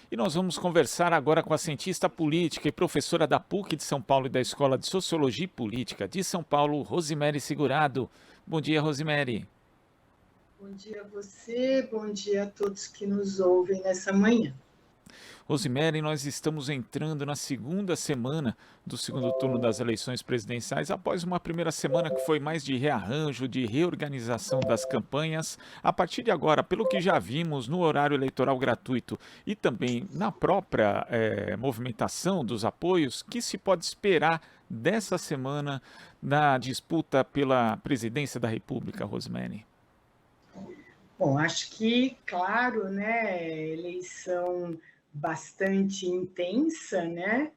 E nós vamos conversar agora com a cientista política e professora da PUC de São Paulo e da Escola de Sociologia e Política de São Paulo, Rosemary Segurado. Bom dia, Rosemary. Bom dia a você, bom dia a todos que nos ouvem nessa manhã. Rosemary, nós estamos entrando na segunda semana do segundo turno das eleições presidenciais, após uma primeira semana que foi mais de rearranjo, de reorganização das campanhas. A partir de agora, pelo que já vimos no horário eleitoral gratuito e também na própria movimentação dos apoios, que se pode esperar dessa semana na disputa pela presidência da República, Rosemary? Bom, acho que, claro, né, eleição bastante intensa, né,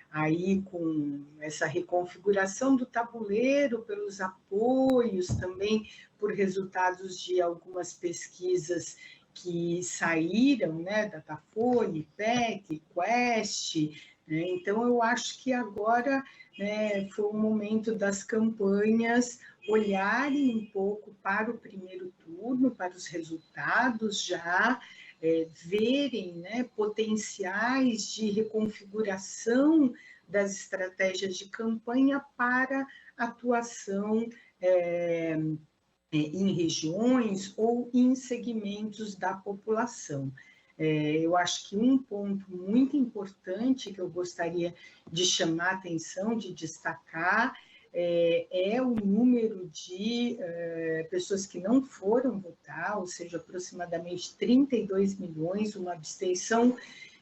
aí com essa reconfiguração do tabuleiro pelos apoios, também por resultados de algumas pesquisas que saíram, né, Datafolha, IPEC, Quest, né, então eu acho que agora, né, foi o momento das campanhas olharem um pouco para o primeiro turno, para os resultados já, verem, né, potenciais de reconfiguração das estratégias de campanha para atuação em regiões ou em segmentos da população. Eu acho que um ponto muito importante que eu gostaria de chamar a atenção, de destacar, é o número de pessoas que não foram votar, ou seja, aproximadamente 32 milhões, uma abstenção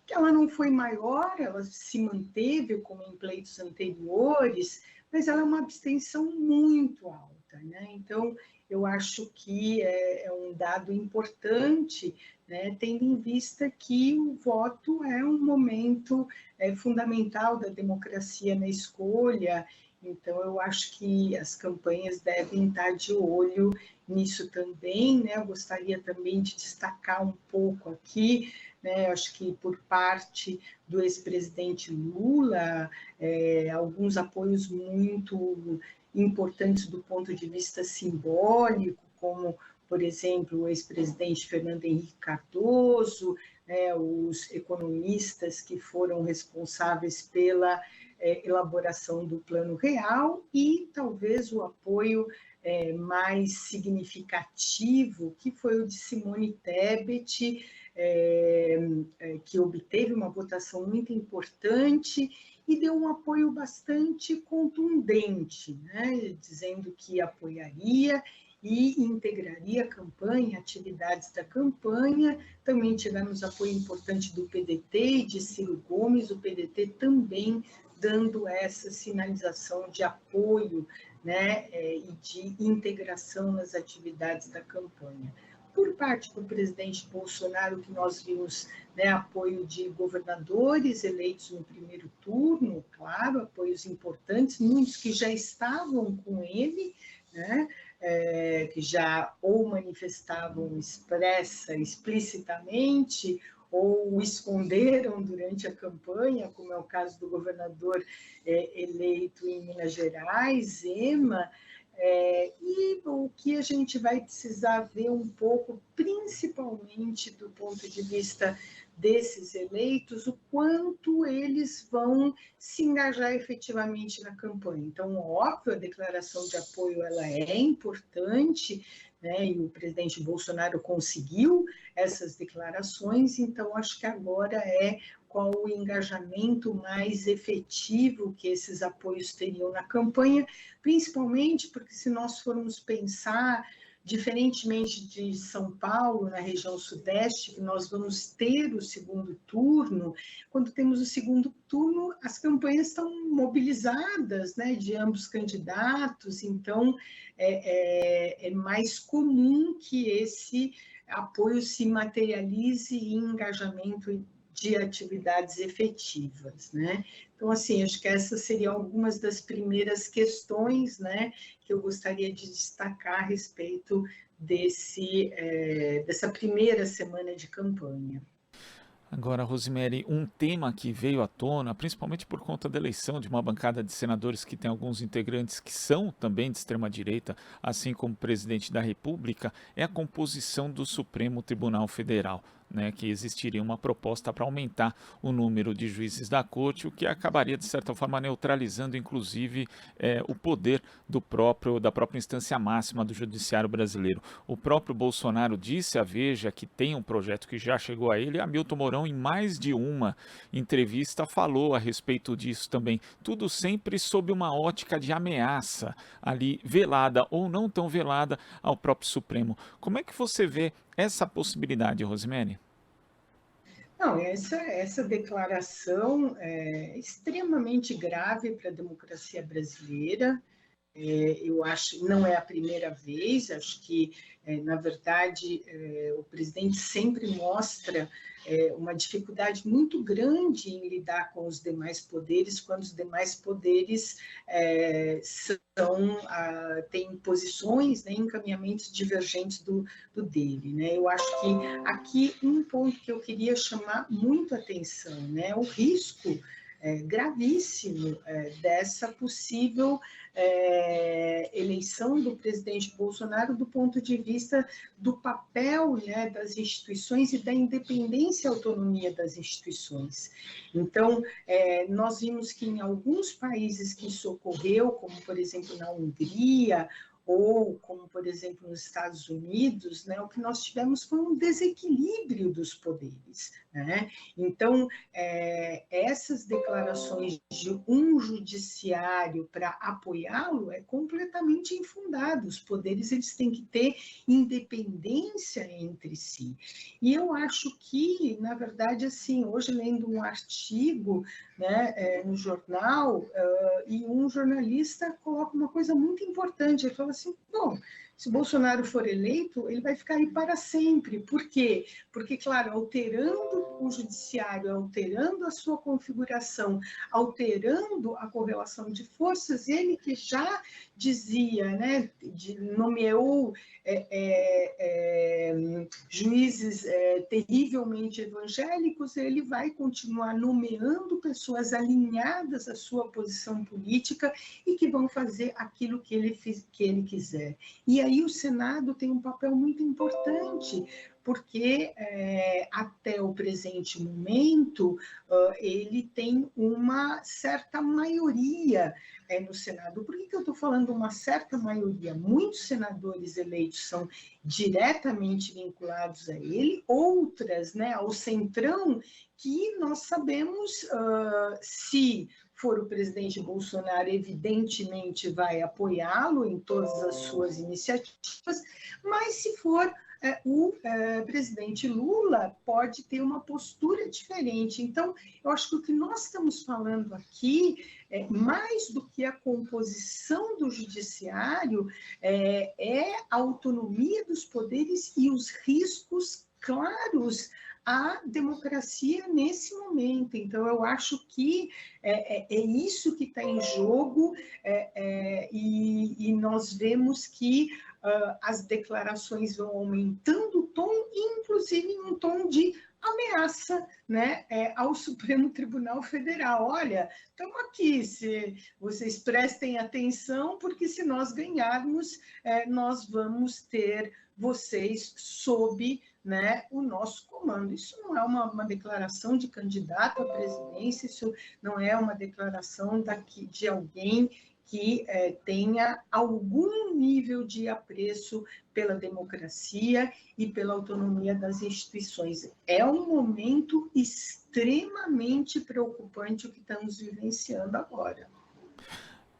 que ela não foi maior, ela se manteve como em pleitos anteriores, mas ela é uma abstenção muito alta, né? Então, eu acho que é um dado importante, né, tendo em vista que o voto é um momento fundamental da democracia na escolha. Então, eu acho que as campanhas devem estar de olho nisso também, né? Eu gostaria também de destacar um pouco aqui, né? Eu acho que por parte do ex-presidente Lula, alguns apoios muito importantes do ponto de vista simbólico, como, por exemplo, o ex-presidente Fernando Henrique Cardoso, né, os economistas que foram responsáveis pela elaboração do Plano Real e talvez o apoio mais significativo, que foi o de Simone Tebet, que obteve uma votação muito importante e deu um apoio bastante contundente, né, dizendo que apoiaria e integraria a campanha, atividades da campanha. Também tivemos apoio importante do PDT e de Ciro Gomes, o PDT também dando essa sinalização de apoio, né, e de integração nas atividades da campanha. Por parte do presidente Bolsonaro, que nós vimos, né, apoio de governadores eleitos no primeiro turno, claro, apoios importantes, muitos que já estavam com ele, né, que já ou manifestavam explicitamente ou esconderam durante a campanha, como é o caso do governador eleito em Minas Gerais, Zema, e o que a gente vai precisar ver um pouco, principalmente do ponto de vista desses eleitos, o quanto eles vão se engajar efetivamente na campanha. Então, óbvio, a declaração de apoio ela é importante, né, e o presidente Bolsonaro conseguiu essas declarações, então acho que agora é qual o engajamento mais efetivo que esses apoios teriam na campanha, principalmente porque se nós formos pensar, diferentemente de São Paulo, na região sudeste, que nós vamos ter o segundo turno, quando temos o segundo turno, as campanhas estão mobilizadas, né, de ambos candidatos, então é mais comum que esse apoio se materialize em engajamento de atividades efetivas, né? Então, assim, acho que essas seriam algumas das primeiras questões, né, que eu gostaria de destacar a respeito dessa primeira semana de campanha. Agora, Rosemary, um tema que veio à tona, principalmente por conta da eleição de uma bancada de senadores que tem alguns integrantes que são também de extrema-direita, assim como o presidente da República, é a composição do Supremo Tribunal Federal. né, que existiria uma proposta para aumentar o número de juízes da corte, o que acabaria, de certa forma, neutralizando, inclusive, o poder da própria instância máxima do judiciário brasileiro. O próprio Bolsonaro disse à Veja que tem um projeto que já chegou a ele, e Hamilton Mourão, em mais de uma entrevista, falou a respeito disso também. Tudo sempre sob uma ótica de ameaça, ali velada ou não tão velada ao próprio Supremo. Como é que você vê essa possibilidade, Rosemary? Não, essa declaração é extremamente grave para a democracia brasileira. Eu acho não é a primeira vez, acho que, na verdade, o presidente sempre mostra uma dificuldade muito grande em lidar com os demais poderes, quando os demais poderes têm posições, né, encaminhamentos divergentes do dele. Né? Eu acho que aqui um ponto que eu queria chamar muito a atenção, né, o risco gravíssimo dessa possível eleição do presidente Bolsonaro do ponto de vista do papel, né, das instituições e da independência e autonomia das instituições. Então, nós vimos que em alguns países que isso ocorreu, como, por exemplo, na Hungria, ou como, por exemplo, nos Estados Unidos, né, o que nós tivemos foi um desequilíbrio dos poderes. Né? Então, essas declarações de um judiciário para apoiá-lo é completamente infundado. Os poderes eles têm que ter independência entre si. E eu acho que, na verdade, assim, hoje lendo um artigo, né, no jornal, e um jornalista coloca uma coisa muito importante. Ele fala assim, bom, se Bolsonaro for eleito, ele vai ficar aí para sempre. Por quê? Porque, claro, alterando o judiciário, alterando a sua configuração, alterando a correlação de forças, ele que já dizia, né, nomeou juízes terrivelmente evangélicos, ele vai continuar nomeando pessoas alinhadas à sua posição política e que vão fazer aquilo que ele quiser. E aí o Senado tem um papel muito importante, porque até o presente momento ele tem uma certa maioria no Senado. Por que eu estou falando uma certa maioria? Muitos senadores eleitos são diretamente vinculados a ele, outras, né, ao Centrão, que nós sabemos se for o presidente Bolsonaro, evidentemente vai apoiá-lo em todas as suas iniciativas, mas se for o presidente Lula, pode ter uma postura diferente. Então, eu acho que o que nós estamos falando aqui, mais do que a composição do judiciário, é a autonomia dos poderes e os riscos claros à democracia nesse momento. Então, eu acho que é isso que está em jogo, e nós vemos que as declarações vão aumentando o tom, inclusive em um tom de ameaça, né, ao Supremo Tribunal Federal. Olha, estamos aqui, se vocês prestem atenção, porque se nós ganharmos, nós vamos ter vocês sob, né, o nosso comando. Isso não é uma declaração de candidato à presidência, isso não é uma declaração de alguém que tenha algum nível de apreço pela democracia e pela autonomia das instituições. É um momento extremamente preocupante o que estamos vivenciando agora.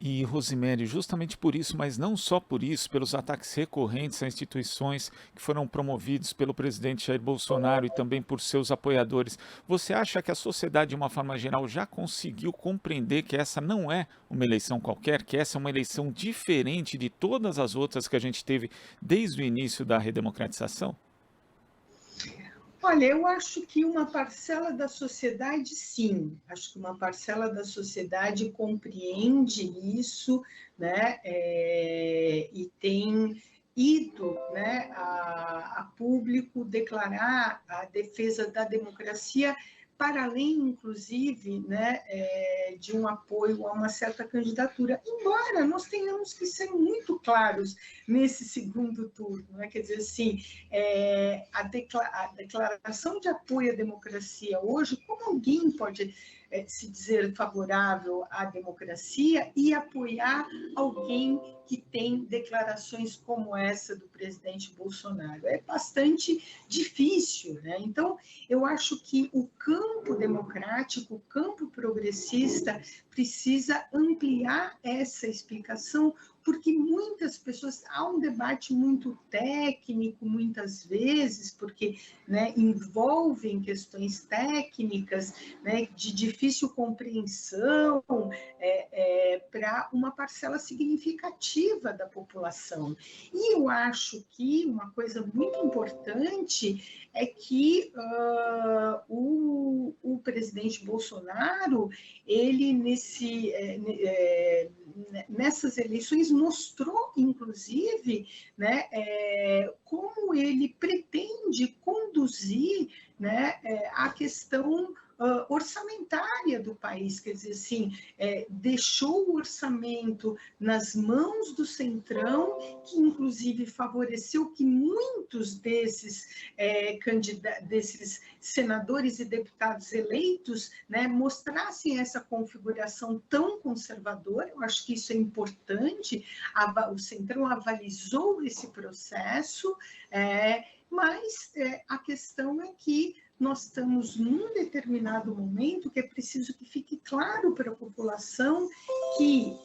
E, Rosemary, justamente por isso, mas não só por isso, pelos ataques recorrentes a instituições que foram promovidos pelo presidente Jair Bolsonaro e também por seus apoiadores, você acha que a sociedade, de uma forma geral, já conseguiu compreender que essa não é uma eleição qualquer, que essa é uma eleição diferente de todas as outras que a gente teve desde o início da redemocratização? Olha, eu acho que uma parcela da sociedade, sim. Acho que uma parcela da sociedade compreende isso, né? E tem ido, né, a público declarar a defesa da democracia, para além, inclusive, né, de um apoio a uma certa candidatura, embora nós tenhamos que ser muito claros nesse segundo turno, né? Quer dizer, assim, a declaração de apoio à democracia hoje, como alguém pode se dizer favorável à democracia e apoiar alguém que tem declarações como essa do presidente Bolsonaro? É bastante difícil, né? Então, eu acho que o campo democrático, o campo progressista, precisa ampliar essa explicação, porque muitas pessoas, há um debate muito técnico, muitas vezes, porque, né, envolvem questões técnicas, né, de difícil compreensão para uma parcela significativa da população. E eu acho que uma coisa muito importante é que o presidente Bolsonaro, ele nessas eleições mostrou, inclusive, né, como ele pretende conduzir, né, a questão orçamentária do país, quer dizer, assim, deixou o orçamento nas mãos do Centrão, que inclusive favoreceu que muitos desses desses senadores e deputados eleitos, né, mostrassem essa configuração tão conservadora. Eu acho que isso é importante. O Centrão avalizou esse processo, mas a questão é que nós estamos num determinado momento que é preciso que fique claro para a população que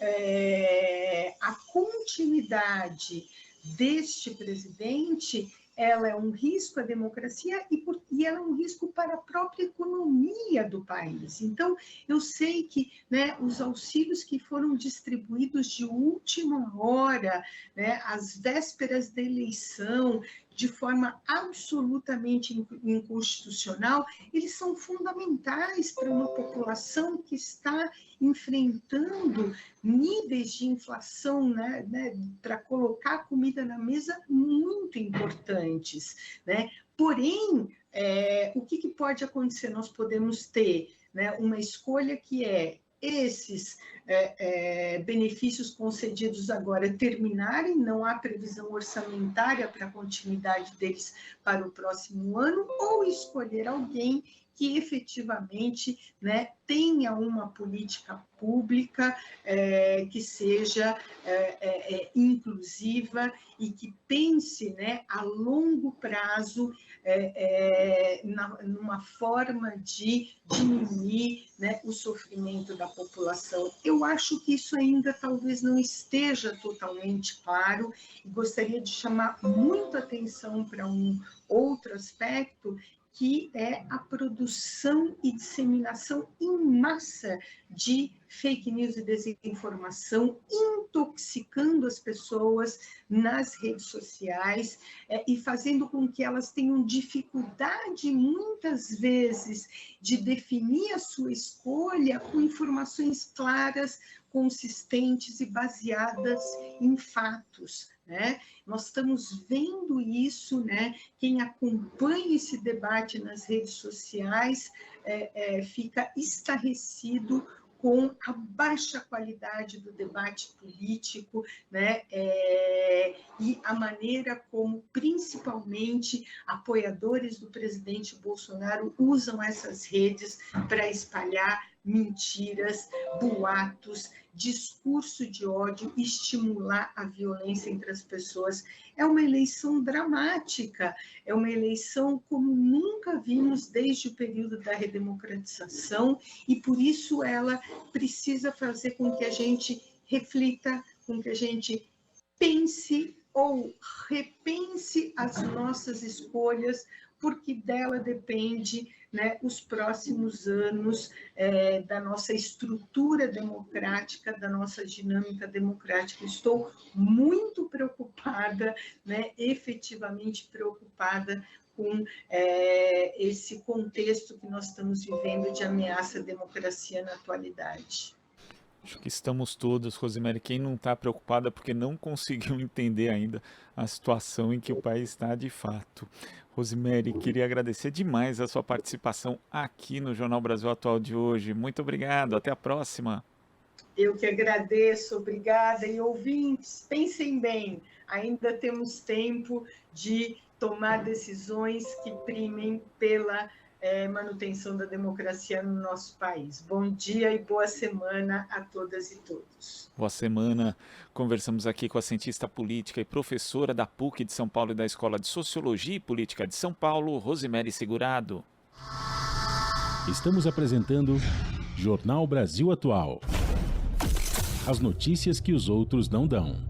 a continuidade deste presidente, ela é um risco à democracia e ela é um risco para a própria economia do país. Então, eu sei que, né, os auxílios que foram distribuídos de última hora, né, às vésperas da eleição, de forma absolutamente inconstitucional, eles são fundamentais para uma população que está enfrentando níveis de inflação, né, para colocar comida na mesa muito importantes, né? Porém, o que pode acontecer? Nós podemos ter, né, uma escolha que esses benefícios concedidos agora terminarem, não há previsão orçamentária para a continuidade deles para o próximo ano, ou escolher alguém que efetivamente, né, tenha uma política pública que seja inclusiva e que pense, né, a longo prazo numa forma de diminuir, né, o sofrimento da população. Eu acho que isso ainda talvez não esteja totalmente claro e gostaria de chamar muito atenção para um outro aspecto, que é a produção e disseminação em massa de fake news e desinformação, intoxicando as pessoas nas redes sociais e fazendo com que elas tenham dificuldade, muitas vezes, de definir a sua escolha com informações claras, consistentes e baseadas em fatos, né? Nós estamos vendo isso, né? Quem acompanha esse debate nas redes sociais fica estarrecido com a baixa qualidade do debate político, né? E a maneira como, principalmente, apoiadores do presidente Bolsonaro usam essas redes para espalhar mentiras, boatos, discurso de ódio, estimular a violência entre as pessoas. É uma eleição dramática, é uma eleição como nunca vimos desde o período da redemocratização, e por isso ela precisa fazer com que a gente reflita, com que a gente pense ou repense as nossas escolhas, porque dela depende, né, os próximos anos da nossa estrutura democrática, da nossa dinâmica democrática. Estou muito preocupada, né, efetivamente preocupada com esse contexto que nós estamos vivendo de ameaça à democracia na atualidade. Acho que estamos todos, Rosemary. Quem não está preocupada porque não conseguiu entender ainda a situação em que o país está de fato. Rosemary, queria agradecer demais a sua participação aqui no Jornal Brasil Atual de hoje. Muito obrigado, até a próxima. Eu que agradeço, obrigada. E ouvintes, pensem bem, ainda temos tempo de tomar decisões que primem pela manutenção da democracia no nosso país. Bom dia e boa semana a todas e todos. Boa semana. Conversamos aqui com a cientista política e professora da PUC de São Paulo e da Escola de Sociologia e Política de São Paulo, Rosemary Segurado. Estamos apresentando Jornal Brasil Atual. As notícias que os outros não dão.